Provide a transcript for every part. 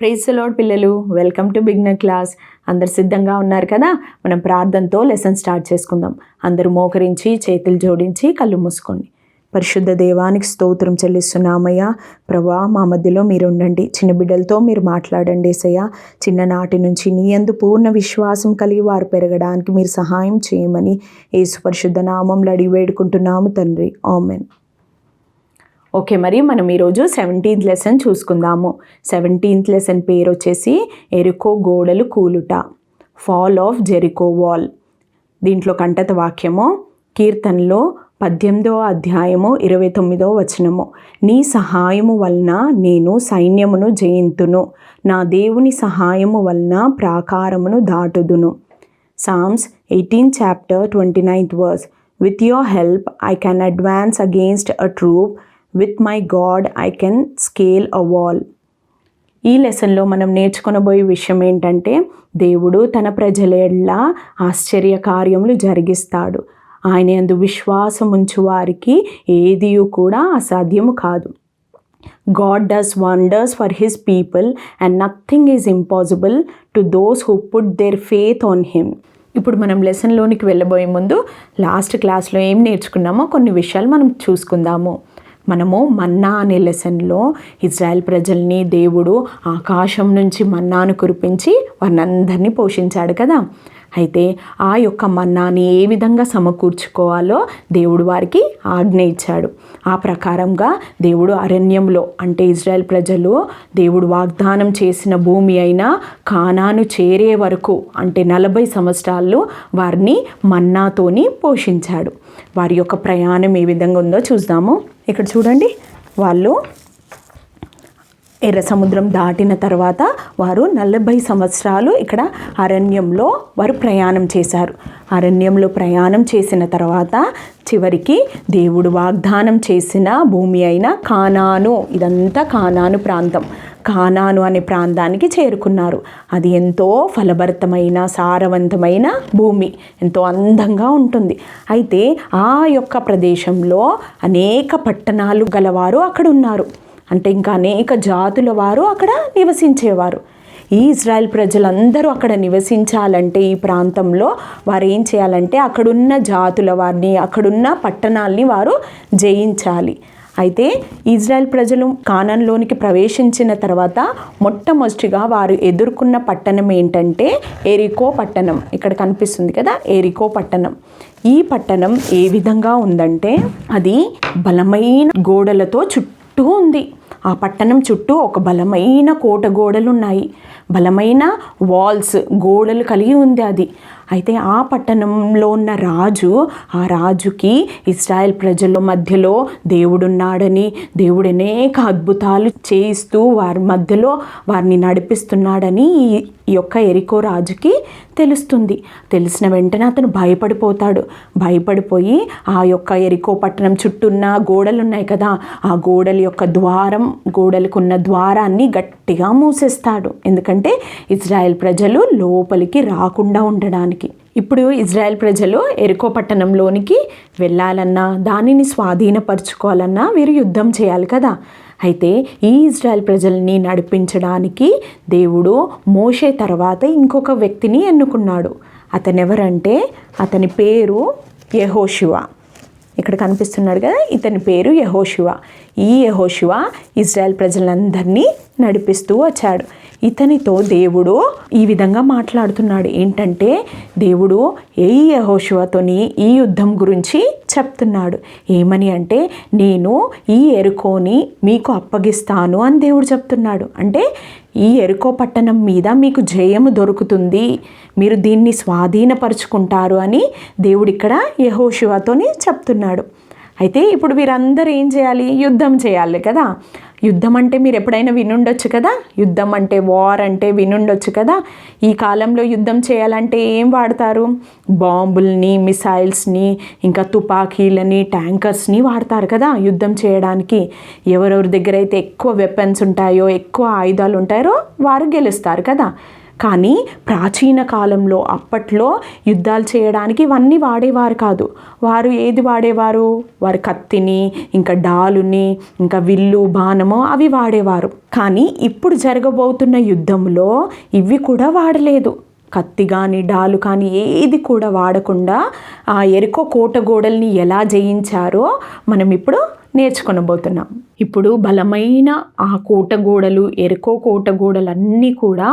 Praise the lord పిల్లలు, welcome to beginner class. అందరు సిద్ధంగా ఉన్నారు కదా? మనం ప్రార్థనతో లెసన్ స్టార్ట్ చేసుకుందాం. అందరూ మోకరించి చేతులు జోడించి కళ్ళు మూసుకోండి. పరిశుద్ధ దేవానికి స్తోత్రం చెల్లిస్తున్నామయ్యా. ప్రభా, మా మధ్యలో మీరు ఉండండి. చిన్న బిడ్డలతో మీరు మాట్లాడండి యేసయ్యా. చిన్ననాటి నుంచి నీ యందు పూర్ణ విశ్వాసం కలిగి వారు పెరగడానికి మీరు సహాయం చేయమని యేసు పరిశుద్ధ నామంలో అడిగి వేడుకుంటున్నాము తండ్రి, ఆమెన్. ఓకే, మరి మనం ఈరోజు 17th లెసన్ చూసుకుందాము. 17th లెసన్ పేరు వచ్చేసి ఎరికో గోడలు కూలుట, ఫాల్ ఆఫ్ జెరికో వాల్. దీంట్లో కంటత వాక్యము కీర్తనలో 18వ అధ్యాయము 29వ వచనము. నీ సహాయము వలన నేను సైన్యమును జయింతును, నా దేవుని సహాయము వలన ప్రాకారమును దాటుదును. Psalms 18 chapter 29th verse. With your help I can advance against a troop. With my God I can scale a wall. ఈ లెసన్లో మనం నేర్చుకొనబోయే విషయం ఏంటంటే, దేవుడు తన ప్రజల ఎడల ఆశ్చర్య కార్యములు జరిగిస్తాడు. ఆయన యందు విశ్వాసం ఉంచు వారికి ఏది కూడా అసాధ్యము కాదు. God does wonders for his people and nothing is impossible to those who put their faith on him. ఇప్పుడు మనం లెసన్లోనికి వెళ్ళబోయే ముందు లాస్ట్ క్లాస్లో ఏం నేర్చుకున్నామో కొన్ని విషయాలు మనం చూసుకుందాము. మనము మన్నా అనే లెసన్లో ఇజ్రాయెల్ ప్రజల్ని దేవుడు ఆకాశం నుంచి మన్నాను కురిపించి వారినందరినీ పోషించాడు కదా. అయితే ఆ యొక్క మన్నాని ఏ విధంగా సమకూర్చుకోవాలో దేవుడు వారికి ఆజ్ఞ ఇచ్చాడు. ఆ ప్రకారంగా దేవుడు అరణ్యంలో, అంటే ఇజ్రాయెల్ ప్రజలు దేవుడు వాగ్దానం చేసిన భూమి అయిన కానాను చేరే వరకు, అంటే 40 సంవత్సరాలు వారిని మన్నాతోని పోషించాడు. వారి యొక్క ప్రయాణం ఏ విధంగా ఉందో చూద్దాము. ఇక్కడ చూడండి, వాళ్ళు ఎర్ర సముద్రం దాటిన తర్వాత వారు 40 సంవత్సరాలు ఇక్కడ అరణ్యంలో వారు ప్రయాణం చేశారు. అరణ్యంలో ప్రయాణం చేసిన తర్వాత చివరికి దేవుడు వాగ్దానం చేసిన భూమి అయిన కానాను, ఇదంతా కానాను ప్రాంతం, కానాను అనే ప్రాంతానికి చేరుకున్నారు. అది ఎంతో ఫలభరితమైన సారవంతమైన భూమి, ఎంతో అందంగా ఉంటుంది. అయితే ఆ యొక్క ప్రదేశంలో అనేక పట్టణాలు గలవారు అక్కడ ఉన్నారు. అంటే ఇంకా అనేక జాతుల వారు అక్కడ నివసించేవారు. ఈ ఇజ్రాయెల్ ప్రజలందరూ అక్కడ నివసించాలంటే ఈ ప్రాంతంలో వారు ఏం చేయాలంటే అక్కడున్న జాతుల వారిని, అక్కడున్న పట్టణాలని వారు జయించాలి. అయితే ఇజ్రాయెల్ ప్రజలు కానాన్లోనికి ప్రవేశించిన తర్వాత మొట్టమొదటిగా వారు ఎదుర్కొన్న పట్టణం ఏంటంటే ఎరికో పట్టణం. ఇక్కడ కనిపిస్తుంది కదా, ఎరికో పట్టణం. ఈ పట్టణం ఏ విధంగా ఉందంటే అది బలమైన గోడలతో చుట్టూ ఉంది. ఆ పట్టణం చుట్టూ ఒక బలమైన కోట గోడలు ఉన్నాయి, బలమైన వాల్స్, గోడలు కలిగి ఉంది అది. అయితే ఆ పట్టణంలో ఉన్న రాజు, ఆ రాజుకి ఇశ్రాయేల్ ప్రజల మధ్యలో దేవుడున్నాడని, దేవుడు అనేక అద్భుతాలు చేయిస్తూ వారి మధ్యలో వారిని నడిపిస్తున్నాడని ఈ యొక్క ఎరికో రాజుకి తెలుస్తుంది. తెలిసిన వెంటనే అతను భయపడిపోతాడు. భయపడిపోయి ఆ యొక్క ఎరికో పట్టణం చుట్టూ ఉన్న గోడలు ఉన్నాయి కదా, ఆ గోడల యొక్క గోడలకున్న ద్వారాన్ని గట్టిగా మూసేస్తాడు. ఎందుకంటే ఇజ్రాయెల్ ప్రజలు లోపలికి రాకుండా ఉండడానికి. ఇప్పుడు ఇజ్రాయెల్ ప్రజలు ఎరికో పట్టణంలోనికి వెళ్ళాలన్నా, దానిని స్వాధీనపరచుకోవాలన్నా వీరు యుద్ధం చేయాలి కదా. అయితే ఈ ఇజ్రాయెల్ ప్రజల్ని నడిపించడానికి దేవుడు మోషే తర్వాత ఇంకొక వ్యక్తిని ఎన్నుకున్నాడు. అతను ఎవరంటే అతని పేరు యెహోషువ. ఇక్కడ కనిపిస్తున్నాడు కదా, ఇతని పేరు యెహోషువ. ఈ యెహోషువ ఇజ్రాయెల్ ప్రజలందరినీ నడిపిస్తూ వచ్చాడు. ఇతనితో దేవుడు ఈ విధంగా మాట్లాడుతున్నాడు. ఏంటంటే దేవుడు ఈ యెహోషువతోని ఈ యుద్ధం గురించి చెప్తున్నాడు. ఏమని అంటే, నేను ఈ ఎరికోని మీకు అప్పగిస్తాను అని దేవుడు చెప్తున్నాడు. అంటే ఈ ఎరికో పట్టణం మీద మీకు జయము దొరుకుతుంది, మీరు దీన్ని స్వాధీనపరుచుకుంటారు అని దేవుడు ఇక్కడ యెహోషువతోని చెప్తున్నాడు. అయితే ఇప్పుడు వీరందరూ ఏం చేయాలి? యుద్ధం చేయాలి కదా. యుద్ధం అంటే మీరు ఎప్పుడైనా వినుండొచ్చు కదా, యుద్ధం అంటే వార్ అంటే వినుండొచ్చు కదా. ఈ కాలంలో యుద్ధం చేయాలంటే ఏం వాడతారు? బాంబుల్ని, మిసైల్స్ని, ఇంకా తుపాకీలని, ట్యాంకర్స్ని వాడతారు కదా యుద్ధం చేయడానికి. ఎవరెవరి దగ్గర అయితే ఎక్కువ వెపన్స్ ఉంటాయో, ఎక్కువ ఆయుధాలు ఉంటాయో వారు గెలుస్తారు కదా. కానీ ప్రాచీన కాలంలో అప్పట్లో యుద్ధాలు చేయడానికి ఇవన్నీ వాడేవారు కాదు. వారు ఏది వాడేవారు? వారి కత్తిని, ఇంకా డాలుని, ఇంకా విల్లు బాణము అవి వాడేవారు. కానీ ఇప్పుడు జరగబోతున్న యుద్ధంలో ఇవి కూడా వాడలేదు. కత్తి కానీ డాలు కానీ ఏది కూడా వాడకుండా ఆ ఎరికో కోట గోడల్ని ఎలా జయించారో మనం ఇప్పుడు నేర్చుకొనబోతున్నాం. ఇప్పుడు బలమైన ఆ కోట గోడలు, ఎరికో కోట గోడలన్నీ కూడా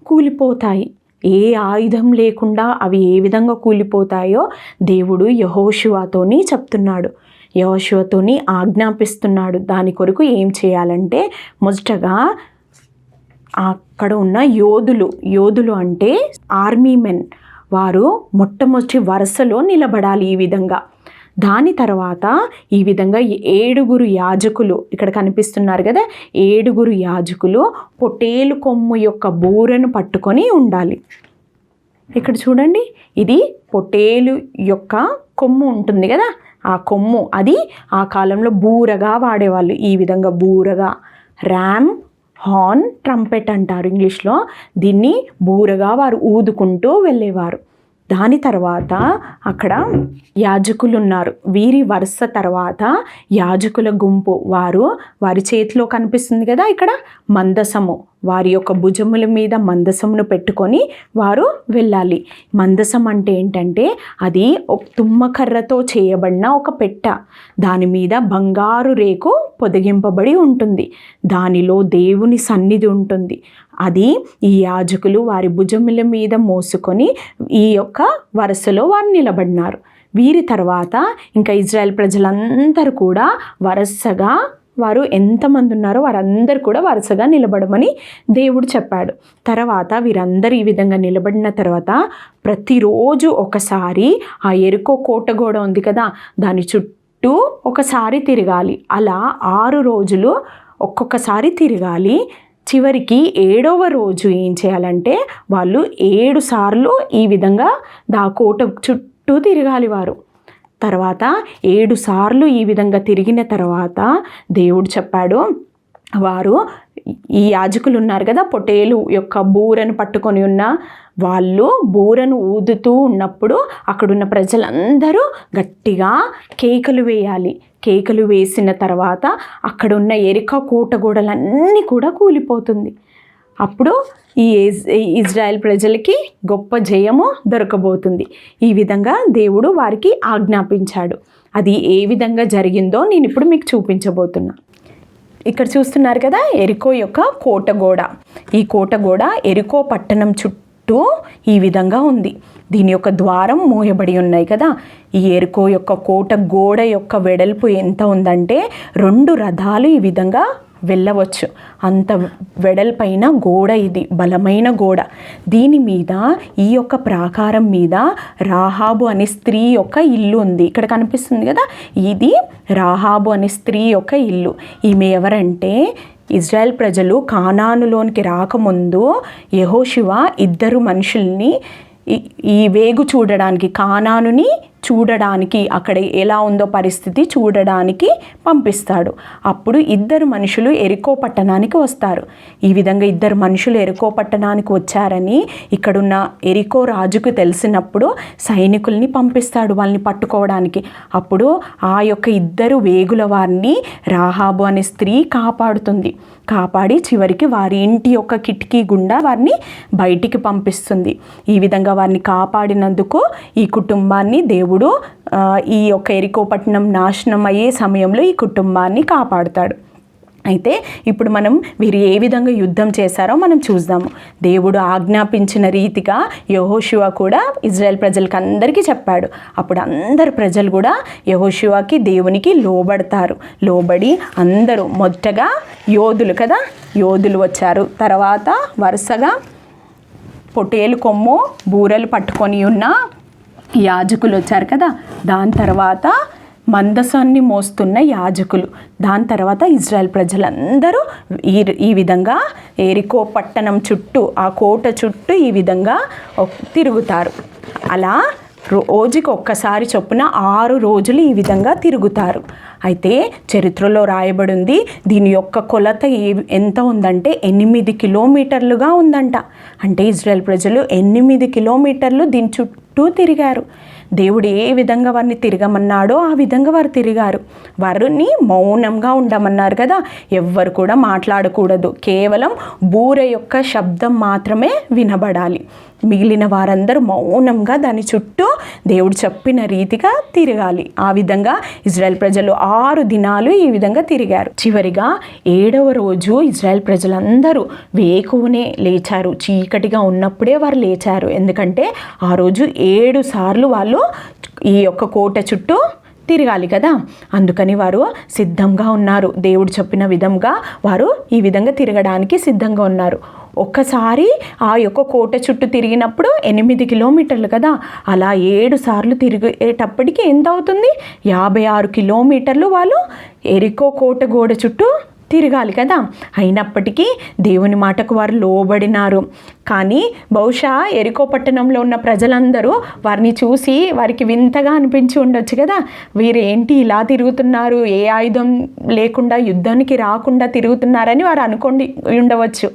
కూలిపోతాయి. ఏ ఆయుధం లేకుండా అవి ఏ విధంగా కూలిపోతాయో దేవుడు యెహోషువతోని చెప్తున్నాడు, యెహోషువతోని ఆజ్ఞాపిస్తున్నాడు. దాని కొరకు ఏం చేయాలంటే మొదటగా అక్కడ ఉన్న యోధులు అంటే ఆర్మీ మెన్, వారు మొట్టమొదటి వరుసలో నిలబడాలి ఈ విధంగా. దాని తర్వాత ఈ విధంగా 7 యాజకులు ఇక్కడ కనిపిస్తున్నారు కదా, 7 యాజకులు పొట్టేలు కొమ్ము యొక్క బూరను పట్టుకొని ఉండాలి. ఇక్కడ చూడండి, ఇది పొట్టేలు యొక్క కొమ్ము ఉంటుంది కదా, ఆ కొమ్ము అది ఆ కాలంలో బూరగా వాడేవాళ్ళు. ఈ విధంగా బూరగా, ర్యామ్, హార్న్, ట్రంపెట్ అంటారు ఇంగ్లీష్లో. దీన్ని బూరగా వారు ఊదుకుంటూ వెళ్ళేవారు. దాని తర్వాత అక్కడ యాజకులు ఉన్నారు. వీరి వరుస తర్వాత యాజకుల గుంపు, వారి చేతిలో కనిపిస్తుంది కదా ఇక్కడ మందసము, వారి యొక్క భుజముల మీద మందసమును పెట్టుకొని వారు వెళ్ళాలి. మందసం అంటే ఏంటంటే అది ఒక తుమ్మకర్రతో చేయబడిన ఒక పెట్ట, దాని మీద బంగారు రేకు పొదిగింపబడి ఉంటుంది. దానిలో దేవుని సన్నిధి ఉంటుంది. అది ఈ యాజకులు వారి భుజముల మీద మోసుకొని ఈ యొక్క వరుసలో వారు నిలబడినారు. వీరి తర్వాత ఇంకా ఇజ్రాయెల్ ప్రజలందరూ కూడా వరుసగా, వారు ఎంతమంది ఉన్నారో వారందరూ కూడా వరుసగా నిలబడమని దేవుడు చెప్పాడు. తర్వాత వీరందరూ ఈ విధంగా నిలబడిన తర్వాత ప్రతిరోజు ఒకసారి ఆ ఎరికో కోటగోడ ఉంది కదా, దాని చుట్టూ ఒకసారి తిరగాలి. అలా 6 రోజులు ఒక్కొక్కసారి తిరగాలి. చివరికి 7వ రోజు ఏం చేయాలంటే వాళ్ళు 7 సార్లు ఈ విధంగా కోట చుట్టూ తిరగాలి వారు. తర్వాత 7 సార్లు ఈ విధంగా తిరిగిన తర్వాత దేవుడు చెప్పాడు, వారు ఈ యాజకులు ఉన్నారు కదా, పొట్టేలు యొక్క బూరను పట్టుకొని ఉన్న వాళ్ళు బూరను ఊదుతూ ఉన్నప్పుడు అక్కడున్న ప్రజలందరూ గట్టిగా కేకలు వేయాలి. కేకలు వేసిన తర్వాత అక్కడున్న ఎరికో కోట గోడలన్నీ కూడా కూలిపోతుంది. అప్పుడు ఈ ఇజ్రాయెల్ ప్రజలకి గొప్ప జయము దొరకబోతుంది. ఈ విధంగా దేవుడు వారికి ఆజ్ఞాపించాడు. అది ఏ విధంగా జరిగిందో నేను ఇప్పుడు మీకు చూపించబోతున్నా. ఇక్కడ చూస్తున్నారు కదా ఎరికో యొక్క కోటగోడ. ఈ కోటగోడ ఎరికో పట్టణం చుట్టూ ఈ విధంగా ఉంది. దీని యొక్క ద్వారం మూయబడి ఉన్నాయి కదా. ఈ ఎరికో యొక్క కోట గోడ యొక్క వెడల్పు ఎంత ఉందంటే 2 రథాలు ఈ విధంగా వెళ్ళవచ్చు. అంత వెడల్పైన గోడ ఇది, బలమైన గోడ. దీని మీద ఈ యొక్క ప్రాకారం మీద రాహాబు అనే స్త్రీ యొక్క ఇల్లు ఉంది. ఇక్కడ కనిపిస్తుంది కదా, ఇది రాహాబు అనే స్త్రీ యొక్క ఇల్లు. ఈమె ఎవరంటే ఇజ్రాయెల్ ప్రజలు కానానులోనికి రాకముందు యెహోషువ 2 మనుషుల్ని ఈ వేగు చూడడానికి, కానానుని చూడడానికి, అక్కడ ఎలా ఉందో పరిస్థితి చూడడానికి పంపిస్తాడు. అప్పుడు 2 మనుషులు ఎరికో పట్టణానికి వస్తారు. ఈ విధంగా 2 మనుషులు ఎరికో పట్టణానికి వచ్చారని ఇక్కడున్న ఎరికో రాజుకు తెలిసినప్పుడు సైనికుల్ని పంపిస్తాడు వాళ్ళని పట్టుకోవడానికి. అప్పుడు ఆ యొక్క 2 వేగుల వారిని రాహాబు అనే స్త్రీ కాపాడుతుంది. కాపాడి చివరికి వారి ఇంటి యొక్క కిటికీ గుండా వారిని బయటికి పంపిస్తుంది. ఈ విధంగా వారిని కాపాడినందుకు ఈ కుటుంబాన్ని దేవుడు ఈ యొక్క ఎరికో పట్టణం నాశనం అయ్యే సమయంలో ఈ కుటుంబాన్ని కాపాడుతాడు. అయితే ఇప్పుడు మనం వీరు ఏ విధంగా యుద్ధం చేశారో మనం చూద్దాము. దేవుడు ఆజ్ఞాపించిన రీతిగా యెహోషువ కూడా ఇజ్రాయెల్ ప్రజలకు అందరికీ చెప్పాడు. అప్పుడు అందరు ప్రజలు కూడా యెహోషువకి, దేవునికి లోబడతారు. లోబడి అందరూ మొదటగా యోధులు కదా, యోధులు వచ్చారు. తర్వాత వరుసగా పొట్టేలు కొమ్ము బూరలు పట్టుకొని ఉన్న యాజకులు వచ్చారు కదా. దాని తర్వాత మందసాన్ని మోస్తున్న యాజకులు, దాని తర్వాత ఇజ్రాయెల్ ప్రజలందరూ ఈ విధంగా ఎరికో పట్టణం చుట్టూ, ఆ కోట చుట్టూ ఈ విధంగా తిరుగుతారు. అలా రోజుకి ఒక్కసారి చొప్పున 6 రోజులు ఈ విధంగా తిరుగుతారు. అయితే చరిత్రలో రాయబడి ఉంది, దీని యొక్క కొలత ఎంత ఉందంటే 8 కిలోమీటర్లుగా ఉందంట. అంటే ఇజ్రాయెల్ ప్రజలు 8 కిలోమీటర్లు దీని చుట్టూ తిరిగారు. దేవుడు ఏ విధంగా వారిని తిరగమన్నాడో ఆ విధంగా వారు తిరిగారు. వారిని మౌనంగా ఉండమన్నారు కదా, ఎవ్వరు కూడా మాట్లాడకూడదు, కేవలం బూర యొక్క శబ్దం మాత్రమే వినబడాలి. మిగిలిన వారందరూ మౌనంగా దాని చుట్టూ దేవుడు చెప్పిన రీతిగా తిరగాలి. ఆ విధంగా ఇజ్రాయెల్ ప్రజలు 6 దినాలు ఈ విధంగా తిరిగారు. చివరిగా 7వ రోజు ఇజ్రాయెల్ ప్రజలందరూ వేకువనే లేచారు. చీకటిగా ఉన్నప్పుడే వారు లేచారు. ఎందుకంటే ఆ రోజు 7 సార్లు వాళ్ళు ఈ యొక్క కోట చుట్టూ తిరగాలి కదా, అందుకని వారు సిద్ధంగా ఉన్నారు. దేవుడు చెప్పిన విధంగా వారు ఈ విధంగా తిరగడానికి సిద్ధంగా ఉన్నారు. ఒక్కసారి ఆ యొక్క కోట చుట్టూ తిరిగినప్పుడు 8 కిలోమీటర్లు కదా, అలా 7 సార్లు తిరిగేటప్పటికి ఎంత అవుతుంది? 56 కిలోమీటర్లు వాళ్ళు ఎరికో కోట గోడ చుట్టూ తిరగాలి కదా. అయినప్పటికీ దేవుని మాటకు వారు లోబడినారు. కానీ బహుశా ఎరికో పట్టణంలో ఉన్న ప్రజలందరూ వారిని చూసి వారికి వింతగా అనిపించి ఉండొచ్చు కదా, వీరేంటి ఇలా తిరుగుతున్నారు, ఏ ఆయుధం లేకుండా యుద్ధానికి రాకుండా తిరుగుతున్నారని వారు అనుకోండి ఉండవచ్చు.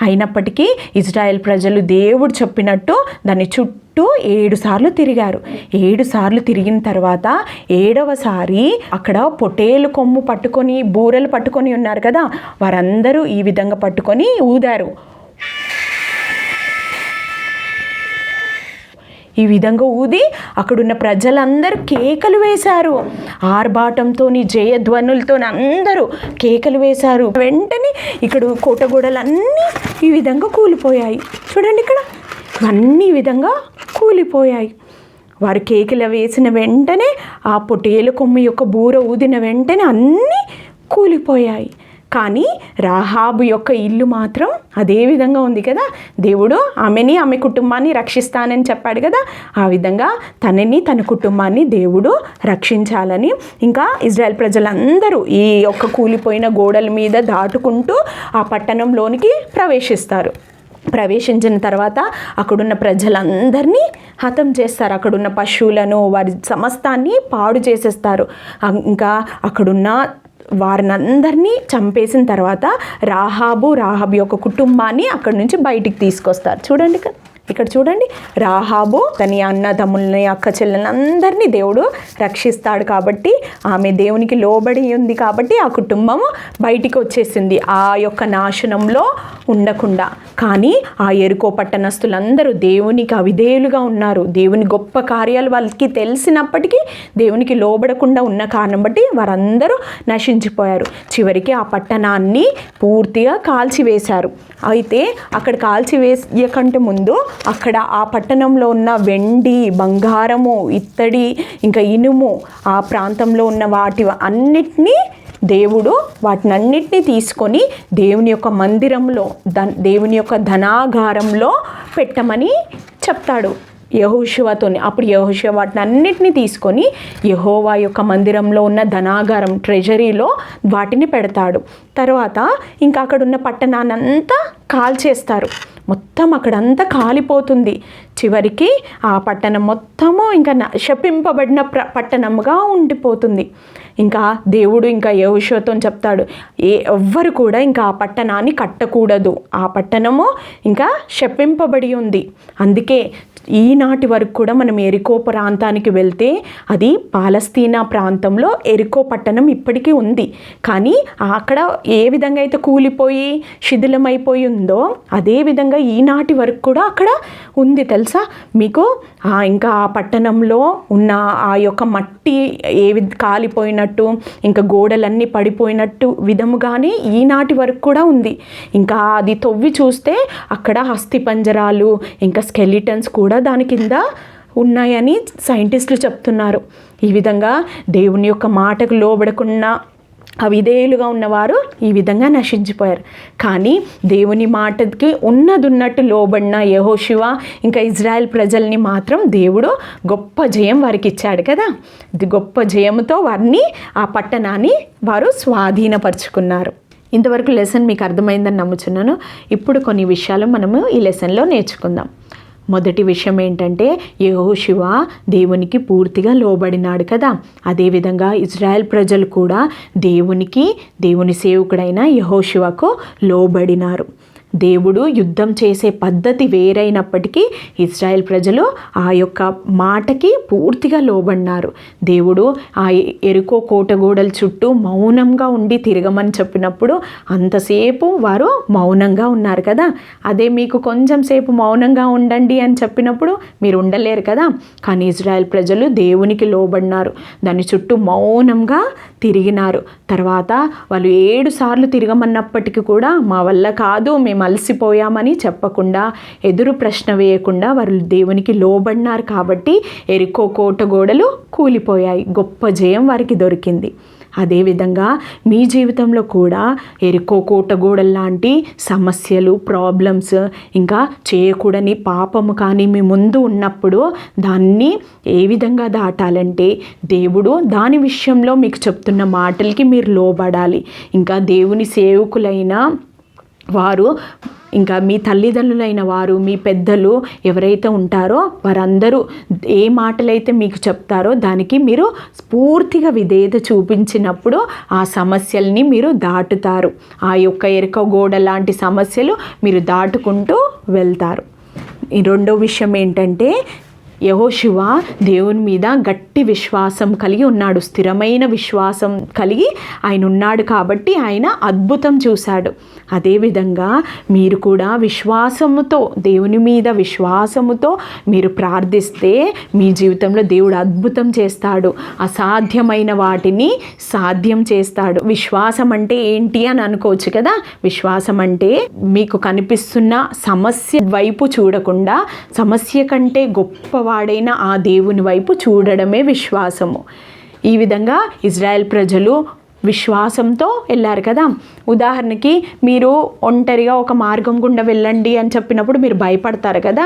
అయినప్పటికీ ఇజ్రాయెల్ ప్రజలు దేవుడు చెప్పినట్టు దాని చుట్టూ 7 సార్లు తిరిగారు. 7 సార్లు తిరిగిన తర్వాత 7వ సారి అక్కడ పొటేలు కొమ్ము పట్టుకొని బూరెలు పట్టుకొని ఉన్నారు కదా, వారందరూ ఈ విధంగా పట్టుకొని ఊదారు. ఈ విధంగా ఊది అక్కడున్న ప్రజలందరూ కేకలు వేశారు. ఆర్భాటంతోని జయధ్వనులతో అందరూ కేకలు వేశారు. వెంటనే ఇక్కడ కోటగోడలన్నీ ఈ విధంగా కూలిపోయాయి. చూడండి, ఇక్కడ అన్నీ ఈ విధంగా కూలిపోయాయి. వారు కేకలు వేసిన వెంటనే, ఆ పొటేలు కొమ్ము యొక్క బూర ఊదిన వెంటనే అన్నీ కూలిపోయాయి. కానీ రాహాబు యొక్క ఇల్లు మాత్రం అదే విధంగా ఉంది కదా. దేవుడు ఆమె కుటుంబాన్ని రక్షిస్తానని చెప్పాడు కదా, ఆ విధంగా తనని తన కుటుంబాన్ని దేవుడు రక్షించాలని ఇంకా ఇజ్రాయెల్ ప్రజలందరూ ఈ యొక్క కూలిపోయిన గోడల మీద దాటుకుంటూ ఆ పట్టణంలోనికి ప్రవేశిస్తారు. ప్రవేశించిన తర్వాత అక్కడున్న ప్రజలందరినీ హతం చేస్తారు. అక్కడున్న పశువులను, వారి సమస్తాన్ని పాడు చేసేస్తారు. ఇంకా అక్కడున్న వారినందరినీ చంపేసిన తర్వాత రాహాబు యొక్క కుటుంబాన్ని అక్కడి నుంచి బయటికి తీసుకొస్తారు. చూడండి, ఇక్కడ చూడండి, రాహాబు తన అన్నదమ్ములని, అక్క చెల్లెలని అందరినీ దేవుడు రక్షిస్తాడు. కాబట్టి ఆమె దేవునికి లోబడి ఉంది కాబట్టి ఆ కుటుంబం బయటికి వచ్చేసింది ఆ యొక్క నాశనంలో ఉండకుండా. కానీ ఆ ఎరుకో పట్టణస్తులందరూ దేవునికి అవిధేయులుగా ఉన్నారు. దేవుని గొప్ప కార్యాలు వాళ్ళకి తెలిసినప్పటికీ దేవునికి లోబడకుండా ఉన్న కారణం బట్టి వారందరూ నశించిపోయారు. చివరికి ఆ పట్టణాన్ని పూర్తిగా కాల్చివేశారు. అయితే అక్కడ కాల్చివేయకంటే ముందు అక్కడ ఆ పట్టణంలో ఉన్న వెండి, బంగారము, ఇత్తడి, ఇంకా ఇనుము, ఆ ప్రాంతంలో ఉన్న వాటి అన్నిటినీ దేవుడు వాటినన్నిటినీ తీసుకొని దేవుని యొక్క మందిరంలో, దేవుని యొక్క ధనాగారంలో పెట్టమని చెప్తాడు యెహోషువతోని. అప్పుడు యెహోషువ వాటిని అన్నిటినీ తీసుకొని యెహోవా యొక్క మందిరంలో ఉన్న ధనాగారం, ట్రెజరీలో వాటిని పెడతాడు. తర్వాత ఇంకా అక్కడున్న పట్టణాన్ని అంతా కాల్చేస్తారు. మొత్తం అక్కడంతా కాలిపోతుంది. చివరికి ఆ పట్టణం మొత్తము ఇంకా శపింపబడిన పట్టణముగా ఉండిపోతుంది. ఇంకా దేవుడు ఇంకా యెహోషువతో చెప్తాడు, ఎవ్వరు కూడా ఇంకా ఆ పట్టణాన్ని కట్టకూడదు, ఆ పట్టణము ఇంకా శపింపబడి ఉంది. అందుకే ఈనాటి వరకు కూడా మనం ఎరికో ప్రాంతానికి వెళ్తే అది పాలస్తీనా ప్రాంతంలో ఎరికో పట్టణం ఇప్పటికీ ఉంది. కానీ అక్కడ ఏ విధంగా అయితే కూలిపోయి శిథిలమైపోయి ఉందో అదే విధంగా ఈనాటి వరకు కూడా అక్కడ ఉంది తెలుసా మీకు. ఇంకా ఆ పట్టణంలో ఉన్న ఆ యొక్క మట్టి కాలిపోయినట్టు, ఇంకా గోడలన్నీ పడిపోయినట్టు విధముగానే ఈనాటి వరకు కూడా ఉంది. ఇంకా అది తవ్వి చూస్తే అక్కడ అస్థి పంజరాలు, ఇంకా స్కెలిటన్స్ కూడా దాని కింద ఉన్నాయని సైంటిస్టులు చెప్తున్నారు. ఈ విధంగా దేవుని యొక్క మాటకు లోబడకుండా అవిధేయులుగా ఉన్నవారు ఈ విధంగా నశించిపోయారు. కానీ దేవుని మాటకి ఉన్నట్టు లోబడిన యెహోషువ ఇంకా ఇజ్రాయెల్ ప్రజల్ని మాత్రం దేవుడు గొప్ప జయం వారికి ఇచ్చాడు కదా. గొప్ప జయంతో వారిని, ఆ పట్టణాన్ని వారు స్వాధీనపరుచుకున్నారు. ఇంతవరకు లెసన్ మీకు అర్థమైందని నమ్ముచున్నాను. ఇప్పుడు కొన్ని విషయాలు మనము ఈ లెసన్లో నేర్చుకుందాం. మొదటి విషయం ఏంటంటే యెహోషువ దేవునికి పూర్తిగా లోబడినాడు కదా. అదేవిధంగా ఇజ్రాయెల్ ప్రజలు కూడా దేవుని సేవకుడైన యెహోషువకు లోబడినారు. దేవుడు యుద్ధం చేసే పద్ధతి వేరైనప్పటికీ ఇజ్రాయెల్ ప్రజలు ఆ యొక్క మాటకి పూర్తిగా లోబడినారు. దేవుడు ఆ ఎరికో కోటగోడల చుట్టూ మౌనంగా ఉండి తిరగమని చెప్పినప్పుడు అంతసేపు వారు మౌనంగా ఉన్నారు కదా. అదే మీకు కొంచెం సేపు మౌనంగా ఉండండి అని చెప్పినప్పుడు మీరు ఉండలేరు కదా. కానీ ఇజ్రాయెల్ ప్రజలు దేవునికి లోబడినారు, దాని చుట్టూ మౌనంగా తిరిగినారు. తర్వాత వాళ్ళు 7 సార్లు తిరగమన్నప్పటికీ కూడా మా వల్ల కాదు, మేము అలసిపోయామని చెప్పకుండా, ఎదురు ప్రశ్న వేయకుండా వారు దేవునికి లోబడినారు. కాబట్టి ఎరికో కోట గోడలు కూలిపోయాయి, గొప్ప జయం వారికి దొరికింది. అదేవిధంగా మీ జీవితంలో కూడా ఎరికో కోట గోడల లాంటి సమస్యలు, ప్రాబ్లమ్స్, ఇంకా చేయకూడని పాపము కానీ మీ ముందు ఉన్నప్పుడు దాన్ని ఏ విధంగా దాటాలంటే దేవుడు దాని విషయంలో మీకు చెప్తున్న మాటలకి మీరు లోబడాలి. ఇంకా దేవుని సేవకులైన వారు, ఇంకా మీ తల్లిదండ్రులైన వారు, మీ పెద్దలు ఎవరైతే ఉంటారో వారందరూ ఏ మాటలైతే మీకు చెప్తారో దానికి మీరు పూర్తిగా విధేయత చూపించినప్పుడు ఆ సమస్యల్ని మీరు దాటుతారు. ఆ యొక్క ఎరుక గోడ లాంటి సమస్యలు మీరు దాటుకుంటూ వెళ్తారు. ఈ రెండో విషయం ఏంటంటే యెహోషువ దేవుని మీద గట్టి విశ్వాసం కలిగి ఉన్నాడు, స్థిరమైన విశ్వాసం కలిగి ఆయన ఉన్నాడు కాబట్టి ఆయన అద్భుతం చూశాడు. అదేవిధంగా మీరు కూడా విశ్వాసముతో, దేవుని మీద విశ్వాసముతో మీరు ప్రార్థిస్తే మీ జీవితంలో దేవుడు అద్భుతం చేస్తాడు, అసాధ్యమైన వాటిని సాధ్యం చేస్తాడు. విశ్వాసం అంటే ఏంటి అని అనుకోవచ్చు కదా. విశ్వాసం అంటే మీకు కనిపిస్తున్న సమస్య వైపు చూడకుండా సమస్య కంటే గొప్పవాడైన ఆ దేవుని వైపు చూడడమే విశ్వాసము. ఈ విధంగా ఇజ్రాయెల్ ప్రజలు విశ్వాసంతో వెళ్ళారు కదా. ఉదాహరణకి మీరు ఒంటరిగా ఒక మార్గం గుండా వెళ్ళండి అని చెప్పినప్పుడు మీరు భయపడతారు కదా.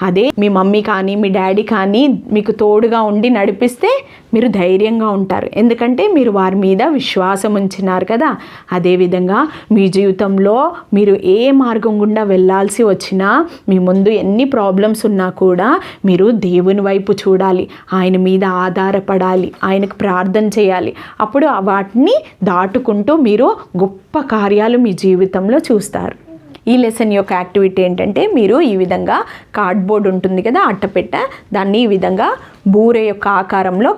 అదే మీ మమ్మీ కానీ మీ డాడీ కానీ మీకు తోడుగా ఉండి నడిపిస్తే మీరు ధైర్యంగా ఉంటారు, ఎందుకంటే మీరు వారి మీద విశ్వాసం ఉంచినారు కదా. అదేవిధంగా మీ జీవితంలో మీరు ఏ మార్గం గుండా వెళ్ళాల్సి వచ్చినా, మీ ముందు ఎన్ని ప్రాబ్లమ్స్ ఉన్నా కూడా మీరు దేవుని వైపు చూడాలి, ఆయన మీద ఆధారపడాలి, ఆయనకు ప్రార్థన చేయాలి. అప్పుడు వాటిని దాటుకుంటూ మీరు గొప్ప కార్యాలు మీ జీవితంలో చూస్తారు. ఈ లెసన్ యొక్క యాక్టివిటీ ఏంటంటే మీరు ఈ విధంగా కార్డ్బోర్డ్ ఉంటుంది కదా, అట్టపెట్ట, దాన్ని ఈ విధంగా బూరె యొక్క ఆకారంలో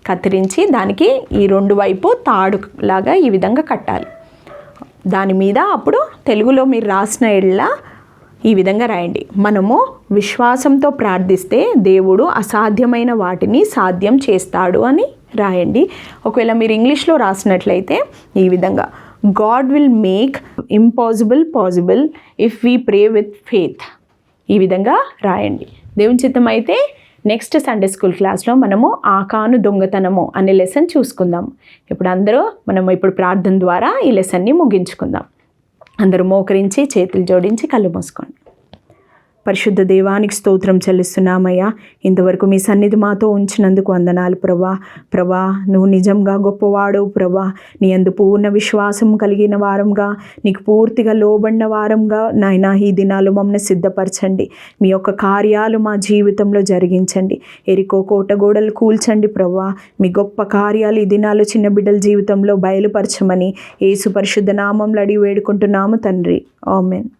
కత్తిరించి దానికి ఈ రెండు వైపు తాడు లాగా ఈ విధంగా కట్టాలి. దాని మీద అప్పుడు తెలుగులో మీరు రాసిన ఎడల ఈ విధంగా రాయండి: మనము విశ్వాసంతో ప్రార్థిస్తే దేవుడు అసాధ్యమైన వాటిని సాధ్యం చేస్తాడు అని రాయండి. ఒకవేళ మీరు ఇంగ్లీష్లో రాసినట్లయితే ఈ విధంగా: God will make impossible possible if we pray with faith. ఈ విధంగా రాయండి. దేవుని చిత్తం అయితే నెక్స్ట్ సండే స్కూల్ క్లాస్లో మనము ఆకాను దొంగతనము అనే లెసన్ చూసుకుందాం. ఇప్పుడు ప్రార్థన ద్వారా ఈ లెసన్ని ముగించుకుందాం. అందరూ మోకరించి చేతులు జోడించి కళ్ళు మూసుకోండి. పరిశుద్ధ దేవానికి స్తోత్రం చెల్లిస్తున్నామయ్యా. ఇంతవరకు మీ సన్నిధి మాతో ఉంచినందుకు వందనాలు ప్రభా. నువ్వు నిజంగా గొప్పవాడు ప్రభా. నీ యందు పూర్ణ విశ్వాసం కలిగిన వారంగా, నీకు పూర్తిగా లోబడిన వారంగా నాయనా ఈ దినాలు మమ్మల్ని సిద్ధపరచండి. మీ యొక్క కార్యాలు మా జీవితంలో జరిగించండి. ఎరికో కోట గోడలు కూల్చండి ప్రభా. మీ గొప్ప కార్యాలు ఈ దినాలు చిన్న బిడ్డల జీవితంలో బయలుపరచమని యేసు పరిశుద్ధ నామంలో అడిగి వేడుకుంటున్నాము తండ్రి. ఆమేన్.